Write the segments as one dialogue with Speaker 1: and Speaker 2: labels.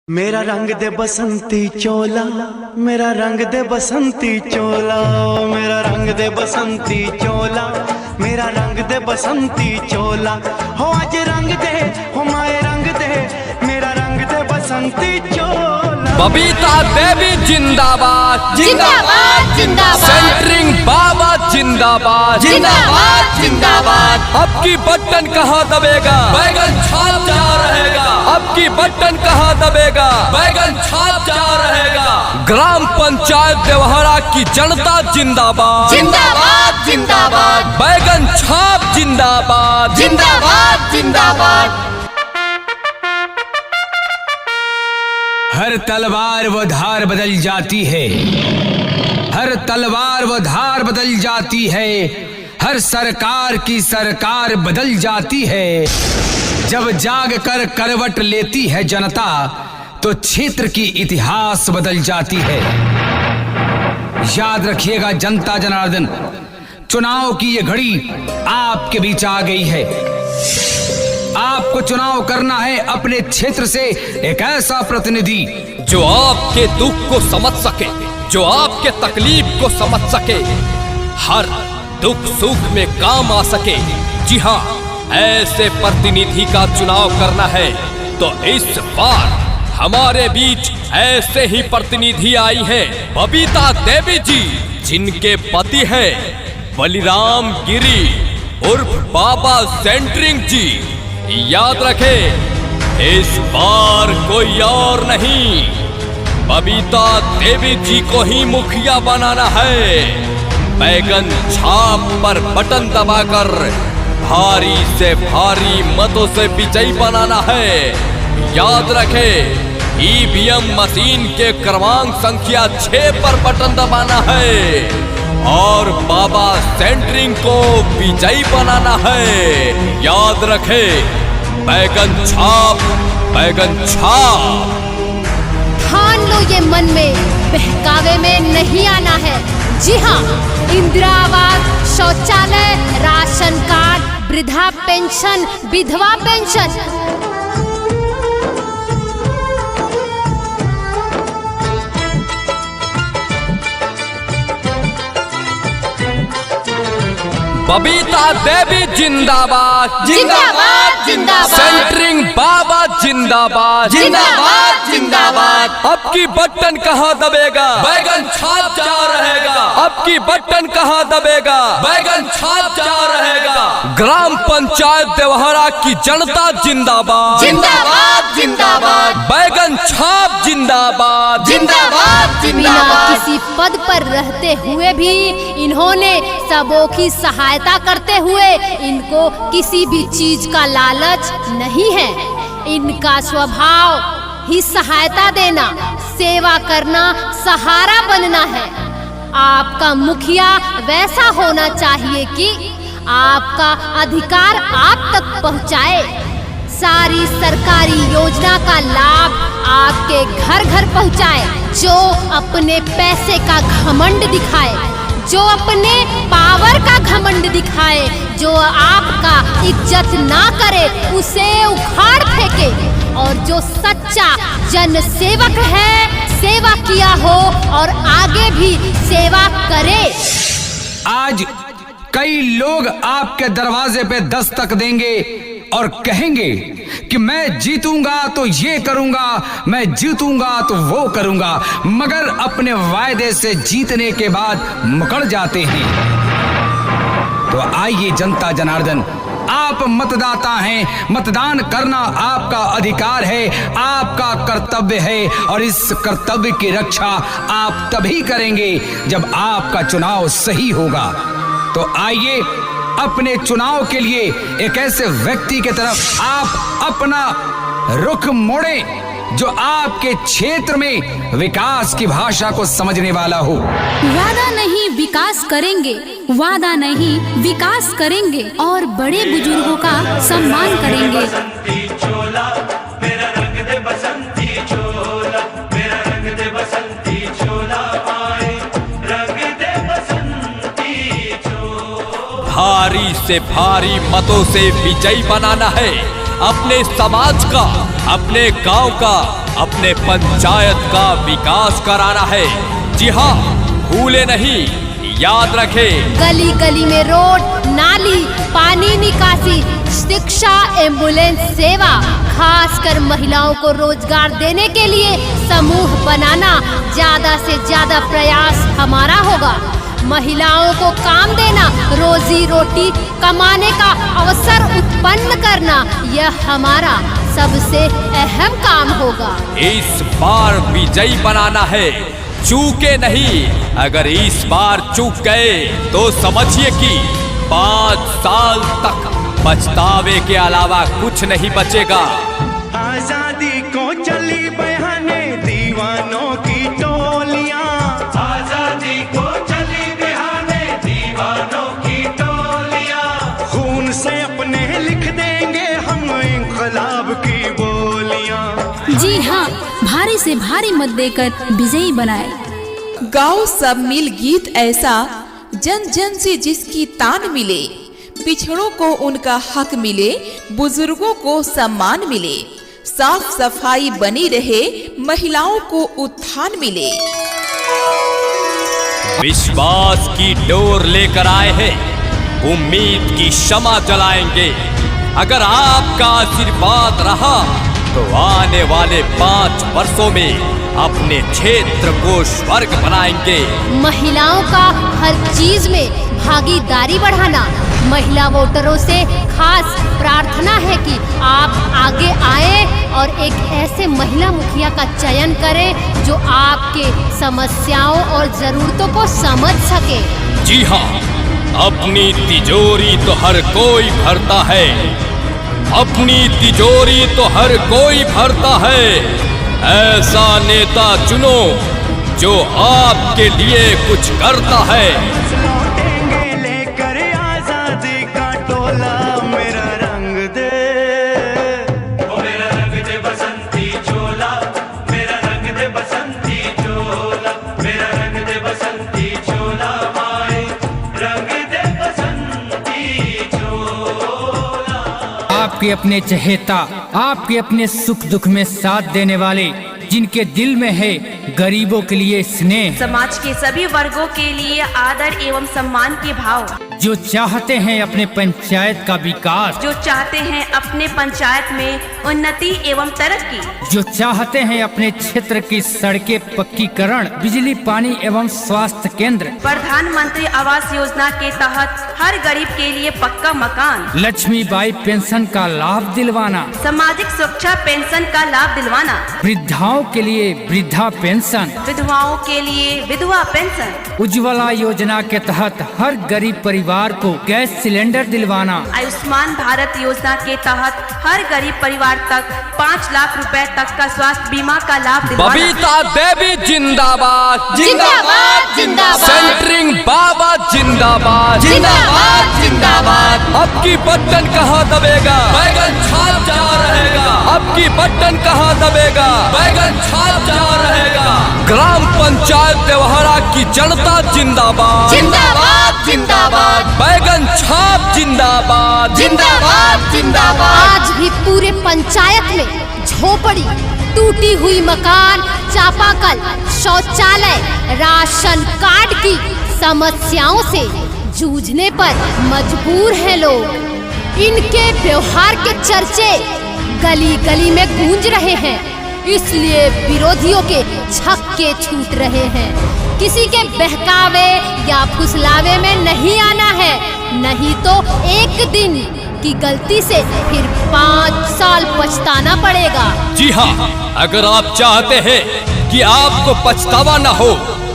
Speaker 1: मेरा रंग दे बसंती चोला, मेरा रंग दे बसंती चोला, मेरा रंग दे बसंती चोला, मेरा रंग दे बसंती चोला। हो आज रंग दे, हो माए रंग दे, मेरा रंग दे बसंती चोला।
Speaker 2: बबीता देवी जिंदाबाद
Speaker 3: जिंदाबाद जिंदाबाद,
Speaker 2: सेंटरिंग बाबा जिंदाबाद
Speaker 3: जिंदाबाद जिंदाबाद।
Speaker 2: अब की बटन कहाँ दबेगा, बैगन छाप जा रहेगा। अब की बटन कहाँ दबेगा, बैगन छाप जा रहेगा। ग्राम पंचायत देवहरा की जनता जिंदाबाद
Speaker 3: जिंदाबाद जिंदाबाद,
Speaker 2: बैगन छाप जिंदाबाद
Speaker 3: जिंदाबाद जिंदाबाद।
Speaker 4: हर तलवार वो धार बदल जाती है, हर तलवार वो धार बदल जाती है, हर सरकार की सरकार बदल जाती है। जब जाग कर करवट लेती है जनता, तो क्षेत्र की इतिहास बदल जाती है। याद रखिएगा जनता जनार्दन, चुनाव की ये घड़ी आपके बीच आ गई है। आपको चुनाव करना है अपने क्षेत्र से एक ऐसा प्रतिनिधि
Speaker 2: जो आपके दुख को समझ सके, जो आपके तकलीफ को समझ सके, हर दुख सुख में काम आ सके। जी हाँ, ऐसे प्रतिनिधि का चुनाव करना है। तो इस बार हमारे बीच ऐसे ही प्रतिनिधि आई हैं बबीता देवी जी, जिनके पति हैं बलिराम गिरी उर्फ बाबा सेंटरिंग जी। याद रखें, इस बार कोई और नहीं, बबीता देवी जी को ही मुखिया बनाना है। बैगन छाप पर बटन दबाकर भारी से भारी मतों से विजयी बनाना है। याद रखें, ईवीएम मशीन के क्रमांक संख्या 6 पर बटन दबाना है और बाबा सेंटरिंग को विजयी बनाना है। याद रखें, बैगन छाप, बैगन छाप।
Speaker 3: ठान लो ये मन में, बहकावे में नहीं आना है। जी हाँ, इंदिरा आवास, शौचालय, राशन कार्ड, वृद्धा पेंशन, विधवा पेंशन।
Speaker 2: बबीता देवी जिंदाबाद
Speaker 3: जिंदाबाद जिंदाबाद,
Speaker 2: सेंटरिंग बाबा जिंदाबाद
Speaker 3: जिंदाबाद जिंदाबाद।
Speaker 2: अब की बटन कहाँ दबेगा, बैगन छाप जा रहेगा। अब की बटन कहाँ दबेगा, बैगन छाप जा रहेगा। ग्राम पंचायत देवहरा की जनता जिंदाबाद
Speaker 3: जिंदाबाद जिंदाबाद,
Speaker 2: बैगन छाप जिंदाबाद
Speaker 3: जिंदाबाद जिंदाबाद। किसी पद पर रहते हुए भी इन्होंने सबों की सहायता करते हुए इनको किसी भी चीज का लालच नहीं है। इनका स्वभाव ही सहायता देना, सेवा करना, सहारा बनना है। आपका मुखिया वैसा होना चाहिए कि आपका अधिकार आप तक पहुंचाए, सारी सरकारी योजना का लाभ आपके घर घर पहुंचाए। जो अपने पैसे का घमंड दिखाए, जो अपने पावर का घमंड दिखाए, जो आपका इज्जत ना करे उसे उखाड़ फेंके, और जो सच्चा जन सेवक है, सेवा किया हो और आगे भी सेवा करे।
Speaker 4: आज कई लोग आपके दरवाजे पे दस्तक देंगे और कहेंगे कि मैं जीतूंगा तो ये करूंगा, मैं जीतूंगा तो वो करूंगा, मगर अपने वायदे से जीतने के बाद मुकर जाते हैं। तो आइए जनता जनार्दन, आप मतदाता हैं, मतदान करना आपका अधिकार है, आपका कर्तव्य है, और इस कर्तव्य की रक्षा आप तभी करेंगे जब आपका चुनाव सही होगा। तो आइए अपने चुनाव के लिए एक ऐसे व्यक्ति की तरफ आप अपना रुख मोड़ें जो आपके क्षेत्र में विकास की भाषा को समझने वाला हो।
Speaker 5: वादा नहीं विकास करेंगे, वादा नहीं विकास करेंगे, और बड़े बुजुर्गों का सम्मान करेंगे।
Speaker 2: भारी से भारी मतों से विजयी बनाना है। अपने समाज का, अपने गांव का, अपने पंचायत का विकास कराना है। जी हाँ, भूले नहीं, याद रखे।
Speaker 3: गली गली में रोड, नाली, पानी निकासी, शिक्षा, एम्बुलेंस सेवा, खासकर महिलाओं को रोजगार देने के लिए समूह बनाना ज्यादा से ज्यादा प्रयास हमारा होगा। महिलाओं को काम देना, रोजी रोटी कमाने का अवसर उत्पन्न करना, यह हमारा सबसे अहम काम होगा।
Speaker 2: इस बार विजयी बनाना है, चूके नहीं। अगर इस बार चूक गए तो समझिए कि 5 साल तक पछतावे के अलावा कुछ नहीं बचेगा।
Speaker 1: आजादी को चली बहाने दीवानों की टोलियां, आजादी को चली बहाने दीवानों की टोलियां, खून से अपने लिख देंगे हम इंकलाब की बोलियां।
Speaker 5: जी हाँ, भारी से भारी मत देकर विजयी बनाए।
Speaker 6: गाओ सब मिल गीत ऐसा, जन जन से जिसकी तान मिले, पिछड़ों को उनका हक मिले, बुजुर्गों को सम्मान मिले, साफ सफाई बनी रहे, महिलाओं को उत्थान मिले।
Speaker 2: विश्वास की डोर लेकर आए हैं, उम्मीद की शमा जलाएंगे। अगर आपका आशीर्वाद रहा तो आने वाले 5 वर्षों में अपने क्षेत्र को स्वर्ग बनाएंगे।
Speaker 3: महिलाओं का हर चीज में भागीदारी बढ़ाना। महिला वोटरों से खास प्रार्थना है कि आप आगे आए और एक ऐसे महिला मुखिया का चयन करें जो आपके समस्याओं और जरूरतों को समझ सके।
Speaker 2: जी हाँ, अपनी तिजोरी तो हर कोई भरता है, अपनी तिजोरी तो हर कोई भरता है। ऐसा नेता चुनो जो आपके लिए कुछ करता है।
Speaker 1: लौटेंगे लेकर आजादी का टोला, मेरा रंग दे, ओ मेरा रंग दे बसंती चोला, मेरा रंग दे बसंती चोला, मेरा रंग दे बसंती चोला, माए रंग दे बसंती चोला।
Speaker 4: आपके अपने चहेता, आपके अपने सुख दुख में साथ देने वाले, जिनके दिल में है गरीबों के लिए स्नेह,
Speaker 7: समाज के सभी वर्गों के लिए आदर एवं सम्मान के भाव,
Speaker 4: जो चाहते हैं अपने पंचायत का विकास,
Speaker 7: जो चाहते हैं अपने पंचायत में उन्नति एवं तरक्की,
Speaker 4: जो चाहते हैं अपने क्षेत्र की सड़कें पक्कीकरण, बिजली, पानी एवं स्वास्थ्य केंद्र,
Speaker 7: प्रधानमंत्री आवास योजना के तहत हर गरीब के लिए पक्का मकान,
Speaker 4: लक्ष्मीबाई पेंशन का लाभ दिलवाना,
Speaker 7: सामाजिक सुरक्षा पेंशन का लाभ दिलवाना,
Speaker 4: वृद्धाओं के लिए वृद्धा पेंशन,
Speaker 7: विधवाओं के लिए विधवा पेंशन,
Speaker 4: उज्ज्वला योजना के तहत हर गरीब परिवार को गैस सिलेंडर दिलवाना,
Speaker 7: आयुष्मान भारत योजना के तहत हर गरीब परिवार तक 5 लाख रुपए तक का स्वास्थ्य बीमा का लाभ दिलवाना।
Speaker 2: बबीता देवी जिंदाबाद,
Speaker 3: जिंदाबाद जिंदाबाद,
Speaker 2: सेंटरिंग बाबा जिंदाबाद,
Speaker 3: जिंदाबाद जिंदाबाद।
Speaker 2: अब की बटन कहाँ दबेगा, बैगन छाप जा रहेगा। अब की बटन कहाँ दबेगा, बैगन छाप जा रहेगा। ग्राम पंचायत देवहरा की जनता जिंदाबाद,
Speaker 3: जिंदाबाद जिंदाबाद,
Speaker 2: बैगन छाप जिंदाबाद,
Speaker 3: जिंदाबाद जिंदाबाद। आज भी पूरे पंचायत में झोपड़ी, टूटी हुई मकान, चापाकल, शौचालय, राशन कार्ड की समस्याओं से जूझने पर मजबूर हैं लोग। इनके व्यवहार के चर्चे गली गली में गूंज रहे हैं, इसलिए विरोधियों के छक्के छूट रहे हैं। किसी के बहकावे या फुसलावे में नहीं आना है, नहीं तो एक दिन की गलती से फिर 5 साल पछताना पड़ेगा।
Speaker 2: जी हाँ, अगर आप चाहते हैं कि आपको पछतावा न हो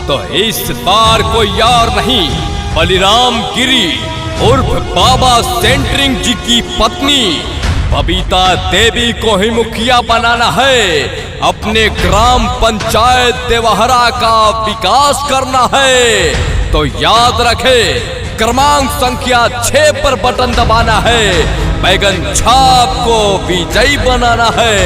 Speaker 2: तो इस बार कोई और नहीं, बलिराम गिरी उर्फ बाबा सेंटरिंग जी की पत्नी बबीता देवी को ही मुखिया बनाना है। अपने ग्राम पंचायत देवहरा का विकास करना है तो याद रखे, क्रमांक संख्या 6 पर बटन दबाना है, बैगन छाप को विजयी बनाना है।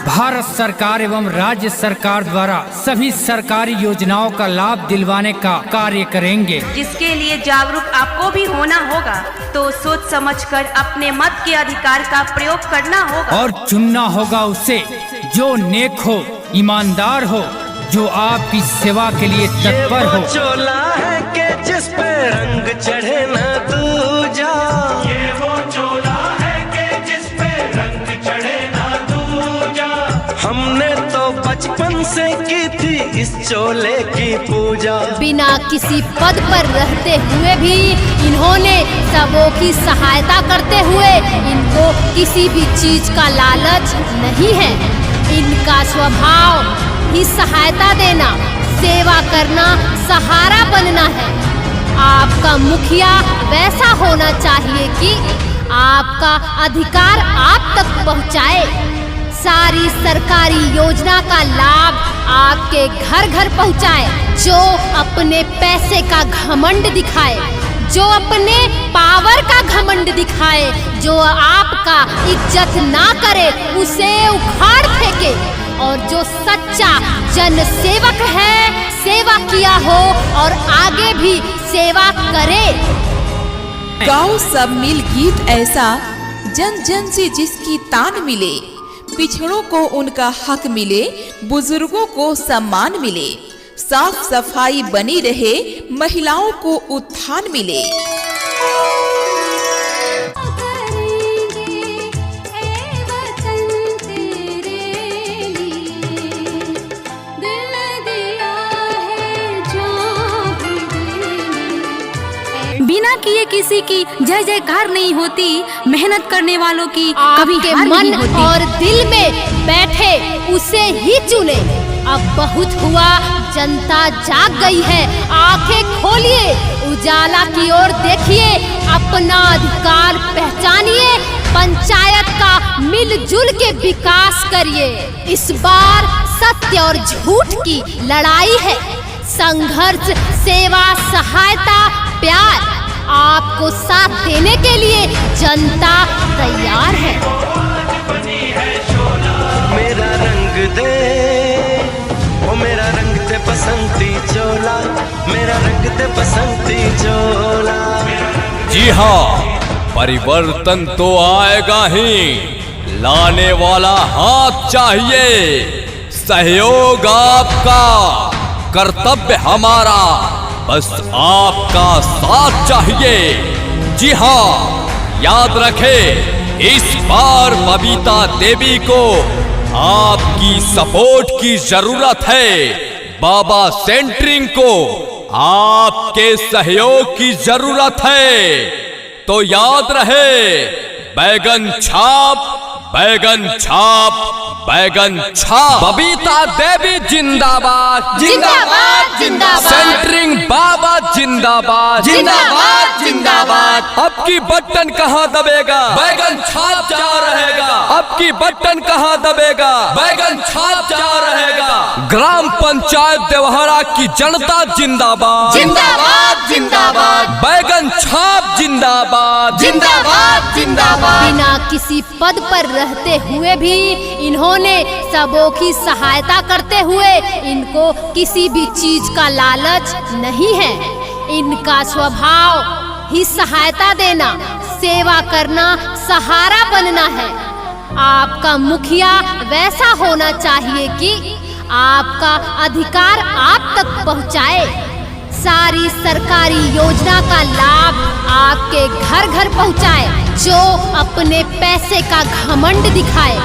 Speaker 4: भारत सरकार एवं राज्य सरकार द्वारा सभी सरकारी योजनाओं का लाभ दिलवाने का कार्य करेंगे,
Speaker 7: जिसके लिए जागरूक आपको भी होना होगा। तो सोच समझकर अपने मत के अधिकार का प्रयोग करना होगा
Speaker 4: और चुनना होगा उसे जो नेक हो, ईमानदार हो, जो आपकी सेवा के लिए तत्पर हो।
Speaker 1: चोला है कि जिस पे रंग चढ़े ना दूजा, ये वो चोला है कि जिस पे रंग चढ़े ना दूजा। हमने तो बचपन से की थी इस चोले की पूजा।
Speaker 3: बिना किसी पद पर रहते हुए भी इन्होंने सबों की सहायता करते हुए इनको किसी भी चीज का लालच नहीं है। इनका स्वभाव ही सहायता देना, सेवा करना, सहारा बनना है। आपका मुखिया वैसा होना चाहिए कि आपका अधिकार आप तक पहुंचाए, सारी सरकारी योजना का लाभ आपके घर घर पहुंचाए, जो अपने पैसे का घमंड दिखाए, जो अपने पावर का घमंड दिखाए, जो आपका इज्जत ना करे उसे उखाड़ फेंके, और जो सच्चा जन सेवक है, सेवा किया हो और आगे भी सेवा करे।
Speaker 6: गाओ सब मिल गीत ऐसा, जन जन से जिसकी तान मिले, पिछड़ों को उनका हक मिले, बुजुर्गों को सम्मान मिले, साफ सफाई बनी रहे, महिलाओं को उत्थान मिले।
Speaker 5: बिना किए किसी की जय जयकार नहीं होती, मेहनत करने वालों की कभी
Speaker 3: आपके
Speaker 5: हार
Speaker 3: मन
Speaker 5: नहीं होती।
Speaker 3: और दिल में बैठे उसे ही चुने। अब बहुत हुआ, जनता जाग गई है, आंखें खोलिए, उजाला की ओर देखिए, अपना अधिकार पहचानिए, पंचायत का मिलजुल के विकास करिए। इस बार सत्य और झूठ की लड़ाई है, संघर्ष, सेवा, सहायता, प्यार, आपको साथ देने के लिए जनता तैयार है।
Speaker 1: मेरा रंग दे, ओ मेरा रंग दे बसंती चोला, मेरा रंग दे बसंती चोला।
Speaker 2: जी हाँ, परिवर्तन तो आएगा ही, लाने वाला हाथ चाहिए, सहयोग आपका, कर्तव्य हमारा, बस आपका साथ चाहिए। जी हाँ, याद रखें, इस बार बबीता देवी को आपकी सपोर्ट की जरूरत है, बाबा सेंटरिंग को आपके सहयोग की जरूरत है। तो याद रहे, बैगन छाप, बैगन छाप, बैगन छाप। बबीता देवी जिंदाबाद,
Speaker 3: जिंदाबाद, जिंदाबाद।
Speaker 2: सेंटरिंग बाबा जिंदाबाद,
Speaker 3: जिंदाबाद, जिंदाबाद।
Speaker 2: अब की बटन कहाँ दबेगा, बैगन छाप जा रहेगा। अब की बटन कहाँ दबेगा, बैगन छाप जा रहेगा। ग्राम पंचायत देवहरा की जनता जिंदाबाद,
Speaker 3: जिंदाबाद, जिंदाबाद।
Speaker 2: बैगन छाप जिंदाबाद,
Speaker 3: जिंदाबाद, जिंदाबाद। बिना किसी पद पर रहते हुए भी इन्होंने सबों की सहायता करते हुए इनको किसी भी चीज का लालच नहीं है। इनका स्वभाव ही सहायता देना, सेवा करना, सहारा बनना है। आपका मुखिया वैसा होना चाहिए कि आपका अधिकार आप तक पहुंचाए, सारी सरकारी योजना का लाभ आपके घर घर पहुंचाए, जो अपने पैसे का घमंड दिखाए,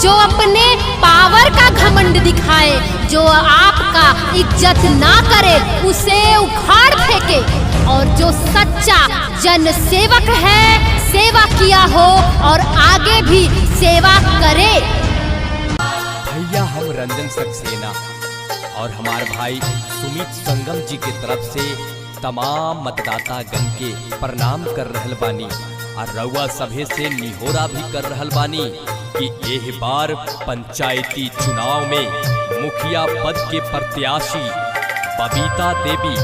Speaker 3: जो अपने पावर का घमंड दिखाए, जो आपका इज्जत ना करे उसे उखाड़ फेंके, और जो सच्चा जन सेवक है, सेवा किया हो और आगे भी सेवा करे।
Speaker 2: भैया हम रंजन सक्सेना और हमारे भाई सुमित संगम जी की तरफ से तमाम मतदाता गण के प्रणाम कर रहल बानी, और रउआ सभे से निहोरा भी कर रहल बानी कि एह बार पंचायती चुनाव में मुखिया पद के प्रत्याशी बबीता देवी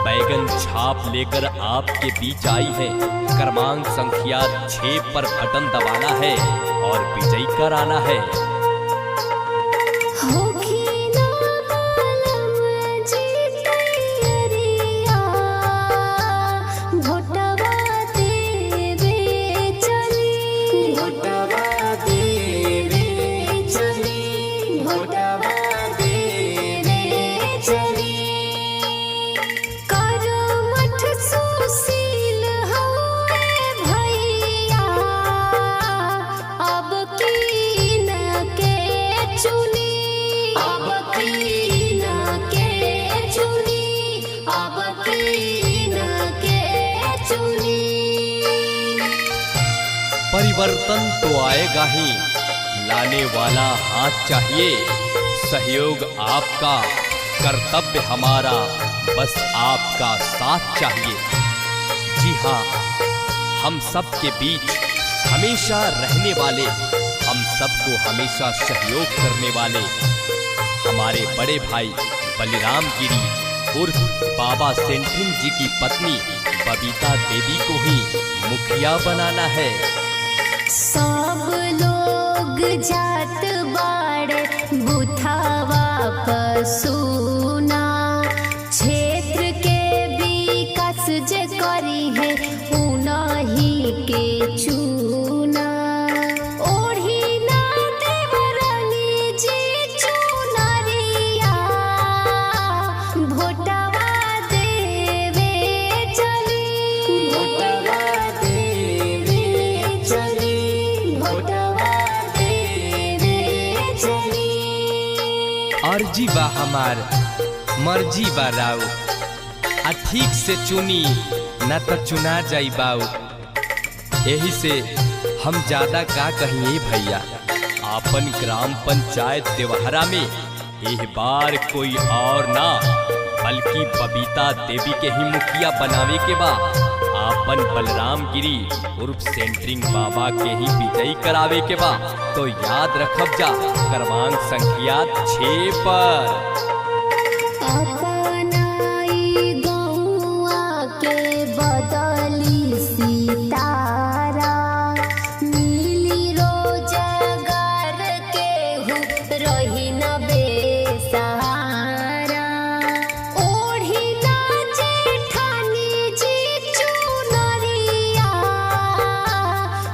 Speaker 2: बैगन छाप लेकर आपके बीच आई है। क्रमांक संख्या 6 पर बटन दबाना है और विजयी कराना है।
Speaker 3: भोटवा देवे चली। करमठ सुशील हवे भैया, अब कीन के चुनी, अब कीन के चुनी, अब कीन के चुनी।
Speaker 2: परिवर्तन तो आएगा ही, लाने वाला हाथ चाहिए। सहयोग आपका, कर्तव्य हमारा, बस आपका साथ चाहिए। जी हाँ, हम सब के बीच हमेशा रहने वाले, हम सबको हमेशा सहयोग करने वाले हमारे बड़े भाई बलिराम गिरी उर्फ बाबा सेंट्रिंग जी की पत्नी बबीता देवी को ही मुखिया बनाना है।
Speaker 3: सब लोग जात बाड़े बुथावा पसूना, क्षेत्र के विकास जे करी है उनही के चूना। ओढ़ी ना देवरानी जी चुनरिया, भोटवा देवे चली, भोटवा देवे चली, भोटवा देवे चली।
Speaker 2: अर्जी बा हमार, मर्जी बा राउ, आ ठीक से चुनी न तो चुना जाई बाऊ। यही से हम ज्यादा का कहिए भैया, आपन ग्राम पंचायत देवहरा में इस बार कोई और ना बल्कि बबीता देवी के ही मुखिया बनावे के बा। आपन बलराम गिरी उर्फ सेंट्रिंग बाबा के ही विजयी करावे के बा। तो याद रखब जा क्रमांक संख्या 6 पर।
Speaker 3: अपनाई गौआ के बदली सितारा, मिली रोजगार के हु रही न बेसहारा। ओढ़ी ना जेठानी जी चुनरिया,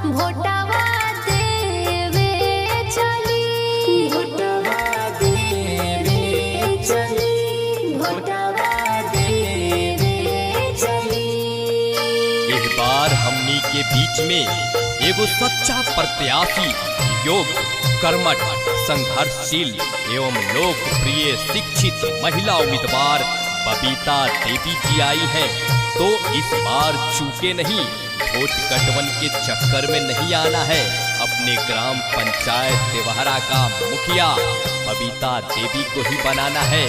Speaker 3: भोटवा देवे चली, भोटवा देवे चली, भोटवा देवे चली।
Speaker 2: इस बार हमनी के बीच में एगो सच्चा प्रत्याशी, योग्य, कर्मठ, संघर्षशील एवं लोकप्रिय शिक्षित महिला उम्मीदवार बबीता देवी जी आई हैं। तो इस बार चूके नहीं, वोट गठबंधन के चक्कर में नहीं आना है। अपने ग्राम पंचायत देवहरा का मुखिया बबीता देवी को ही बनाना है।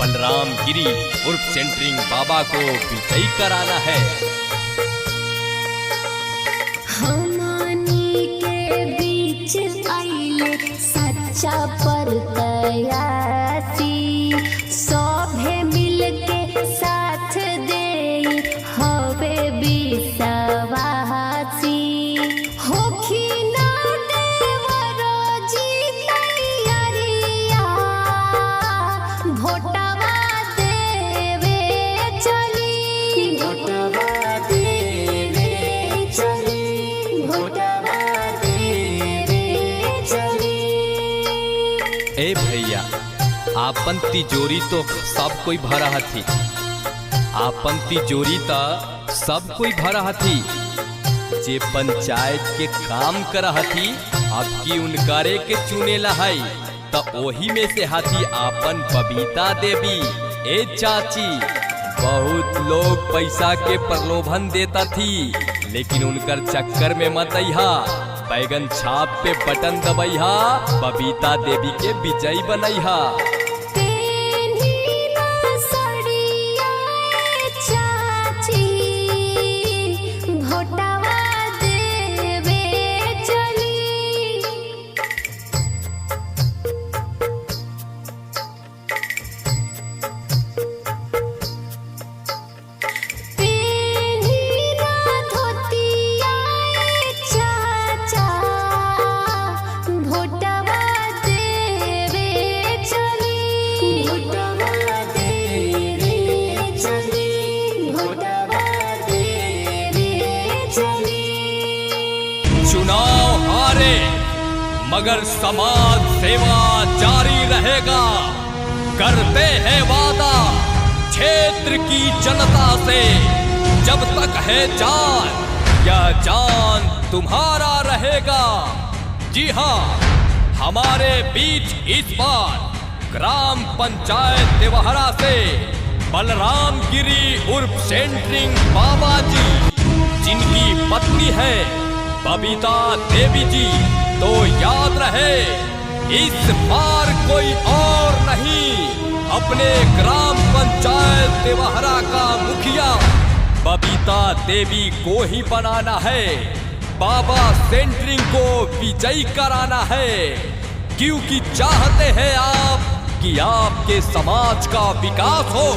Speaker 2: बलराम गिरी उर्फ सेंट्रिंग बाबा को विजयी कराना है।
Speaker 3: हमनी के बीच आइले सच्चा प्रत्याशी, सभे मिल के साथ दे हवे विश्वासी। होखी ना देवरो जी तैयारिया, भोटवा देवे चली, भोटवा देवे चली, भोटवा देवे चली।
Speaker 2: ए भैया, आपन तिजोरी तो सब कोई भरा हथी, आपन तिजोरी तो सब कोई भरा हथी। जे पंचायत के काम कर हथी, अब की उनकारे के चुने लहाई, तो ओही में से हाथी आपन बबीता देवी। ए चाची, बहुत लोग पैसा के प्रलोभन देता थी, लेकिन उनकर चक्कर में मत अइहा। बैगन छाप पे बटन दबैहा, बबीता देवी के विजयी बनैहा।
Speaker 3: तेन्ही ना सड़िया चाची, भोटवा देवे चली। तेन्ही ना धोतिया चाचा, भोटवा देवे चली।
Speaker 2: मगर समाज सेवा जारी रहेगा। करते हैं वादा क्षेत्र की जनता से, जब तक है जान यह जान तुम्हारा रहेगा। जी हाँ, हमारे बीच इस बार ग्राम पंचायत देवहरा से बलराम गिरी उर्फ सेंट्रिंग बाबा जी, जिनकी पत्नी है बबीता देवी जी। तो याद रहे, इस बार कोई और नहीं, अपने ग्राम पंचायत देवहरा का मुखिया बबीता देवी को ही बनाना है। बाबा सेंट्रिंग को विजयी कराना है, क्योंकि चाहते हैं आप कि आपके समाज का विकास हो,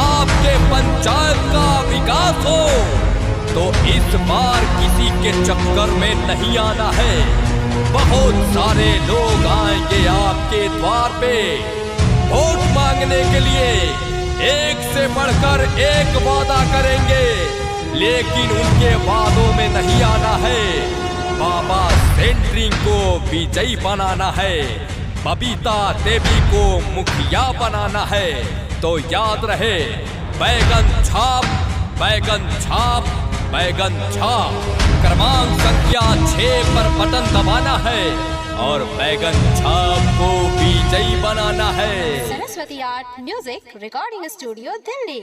Speaker 2: आपके पंचायत का विकास हो। तो इस बार किसी के चक्कर में नहीं आना है। बहुत सारे लोग आएंगे आपके द्वार पे वोट मांगने के लिए, एक से बढ़कर एक वादा करेंगे, लेकिन उनके वादों में नहीं आना है। बाबा सेंट्रिंग को विजयी बनाना है, बबीता देवी को मुखिया बनाना है। तो याद रहे, बैगन छाप, बैगन छाप, बैगन छाप। क्रमांक संख्या 6 पर बटन दबाना है और बैगन छाप को विजयी बनाना है।
Speaker 8: Saraswati art music recording studio, Delhi.